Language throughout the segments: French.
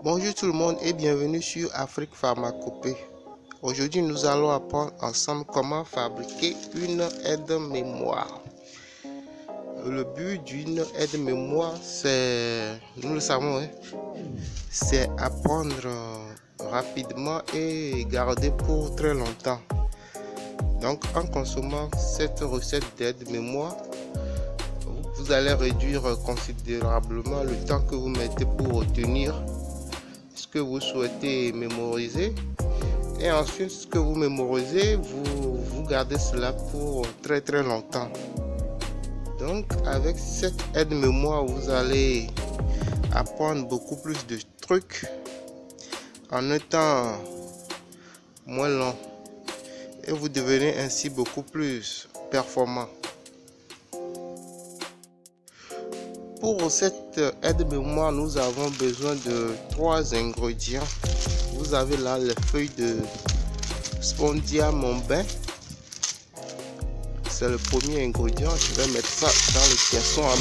Bonjour tout le monde et bienvenue sur Afrique Pharmacopée. Aujourd'hui, nous allons apprendre ensemble comment fabriquer une aide-mémoire. Le but d'une aide-mémoire, c'est, nous le savons, c'est apprendre rapidement et garder pour très longtemps. Donc, en consommant cette recette d'aide-mémoire, vous allez réduire considérablement le temps que vous mettez pour retenir ce que vous souhaitez mémoriser. Et ensuite, ce que vous mémorisez, vous gardez cela pour très longtemps. Donc, avec cette aide-mémoire, vous allez apprendre beaucoup plus de trucs en un temps moins long. Et vous devenez ainsi beaucoup plus performant. Pour cette aide-mémoire, nous avons besoin de 3 ingrédients. Vous avez là les feuilles de Spondia Monbain. C'est le premier ingrédient. Je vais mettre ça dans le caisson en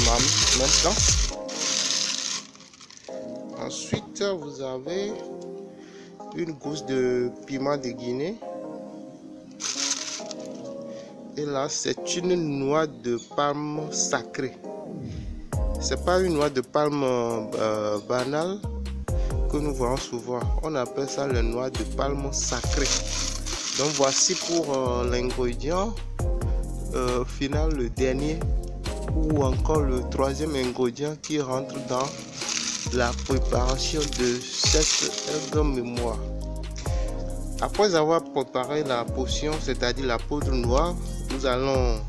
même temps. Ensuite, vous avez une gousse de piment de Guinée. Et là, c'est une noix de palme sacrée. C'est pas une noix de palme banale que nous voyons souvent. On appelle ça la noix de palme sacrée. Donc voici pour l'ingrédient final, le dernier, ou encore le 3e ingrédient qui rentre dans la préparation de cette aide-mémoire. Après avoir préparé la potion, c'est-à-dire la poudre noire, nous allons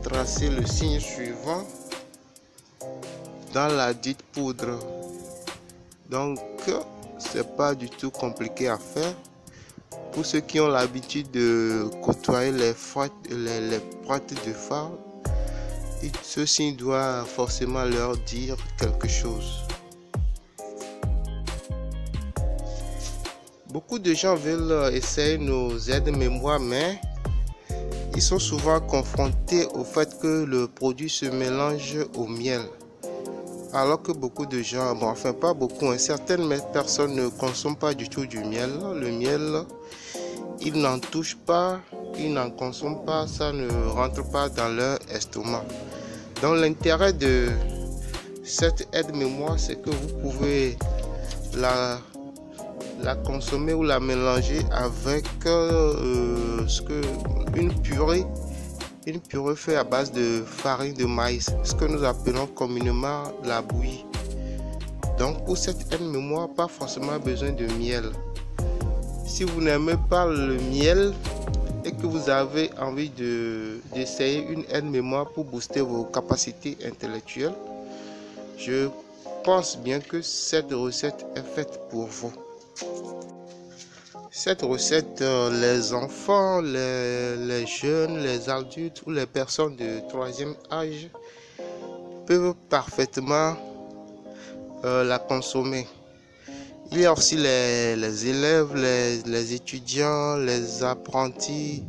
tracer le signe suivant dans la dite poudre. Donc c'est pas du tout compliqué à faire. Pour ceux qui ont l'habitude de côtoyer les boîtes de phare, ce signe doit forcément leur dire quelque chose. Beaucoup de gens veulent essayer nos aides-mémoire, mais ils sont souvent confrontés au fait que le produit se mélange au miel. Alors que beaucoup de gens, bon, enfin pas beaucoup, certaines personnes ne consomment pas du tout du miel. Le miel, ils n'en touchent pas, ils n'en consomment pas, ça ne rentre pas dans leur estomac. Donc l'intérêt de cette aide-mémoire, c'est que vous pouvez la consommer ou la mélanger avec une purée faite à base de farine de maïs, ce que nous appelons communément la bouillie. Donc pour cette aide-mémoire, pas forcément besoin de miel. Si vous n'aimez pas le miel et que vous avez envie d'essayer une aide-mémoire pour booster vos capacités intellectuelles, je pense bien que cette recette est faite pour vous. Cette recette, les enfants, les jeunes, les adultes ou les personnes de 3e âge peuvent parfaitement la consommer. Il y a aussi les élèves, les étudiants, les apprentis,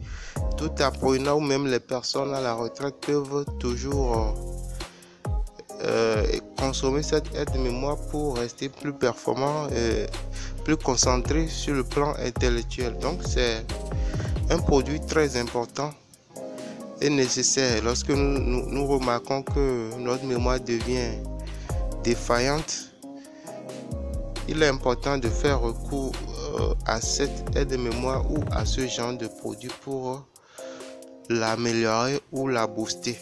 tout apprenant ou même les personnes à la retraite peuvent toujours consommer cette aide-mémoire pour rester plus performant et plus concentré sur le plan intellectuel. Donc c'est un produit très important et nécessaire lorsque nous remarquons que notre mémoire devient défaillante. Il est important de faire recours à cette aide-mémoire ou à ce genre de produit pour l'améliorer ou la booster.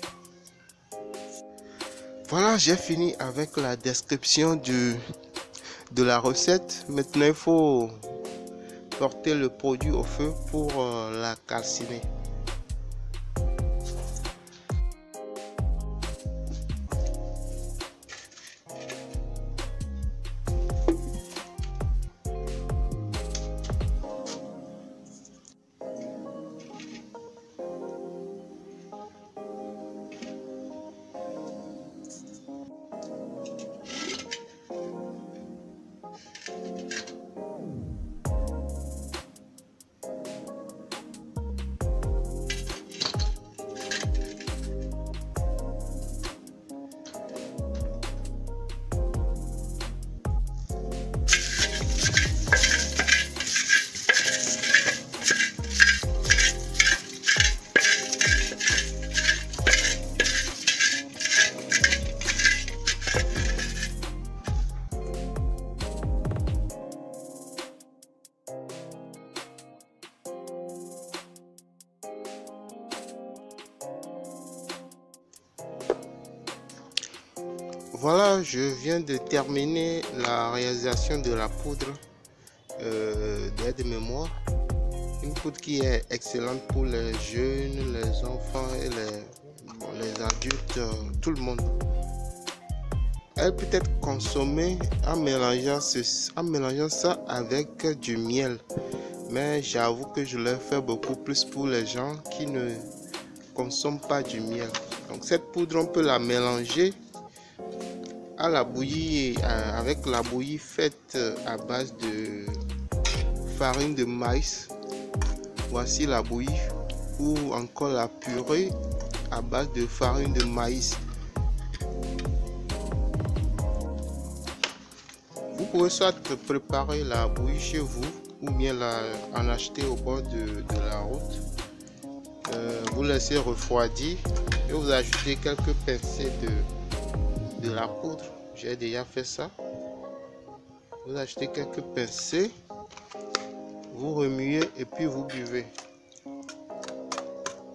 Voilà, j'ai fini avec la description de la recette. Maintenant, il faut porter le produit au feu pour la calciner. Voilà, je viens de terminer la réalisation de la poudre d'aide-mémoire. Une poudre qui est excellente pour les jeunes, les enfants et les adultes, tout le monde. Elle peut être consommée en mélangeant ça avec du miel. Mais j'avoue que je l'ai fait beaucoup plus pour les gens qui ne consomment pas du miel. Donc cette poudre, on peut la mélanger à la bouillie, avec la bouillie faite à base de farine de maïs. Voici la bouillie, ou encore la purée à base de farine de maïs. Vous pouvez soit préparer la bouillie chez vous ou bien en acheter au bord de la route. Vous laissez refroidir et vous ajoutez quelques pincées de la poudre. J'ai déjà fait ça. Vous achetez quelques pincées, vous remuez et puis vous buvez.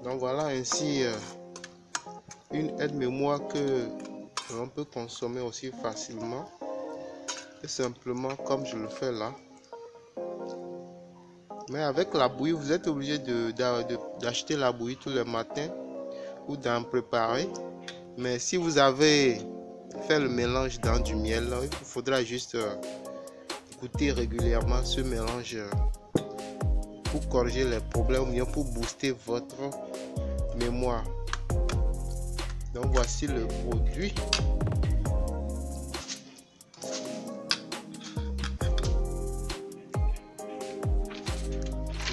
Donc voilà ainsi une aide-mémoire que l'on peut consommer aussi facilement et simplement comme je le fais là. Mais avec la bouillie, vous êtes obligé d'acheter la bouillie tous les matins ou d'en préparer. Mais si vous avez fait le mélange dans du miel, il faudra juste goûter régulièrement ce mélange pour corriger les problèmes ou bien pour booster votre mémoire. Donc voici le produit.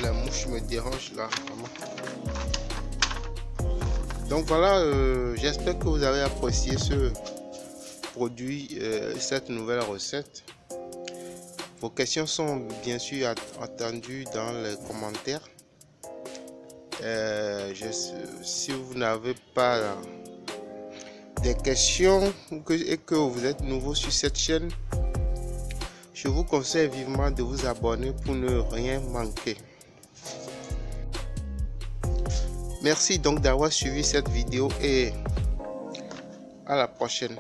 La mouche me dérange là vraiment. Donc voilà, j'espère que vous avez apprécié ce produit, cette nouvelle recette. Vos questions sont bien sûr attendues dans les commentaires. Si vous n'avez pas des questions et que vous êtes nouveau sur cette chaîne, je vous conseille vivement de vous abonner pour ne rien manquer. Merci donc d'avoir suivi cette vidéo et à la prochaine.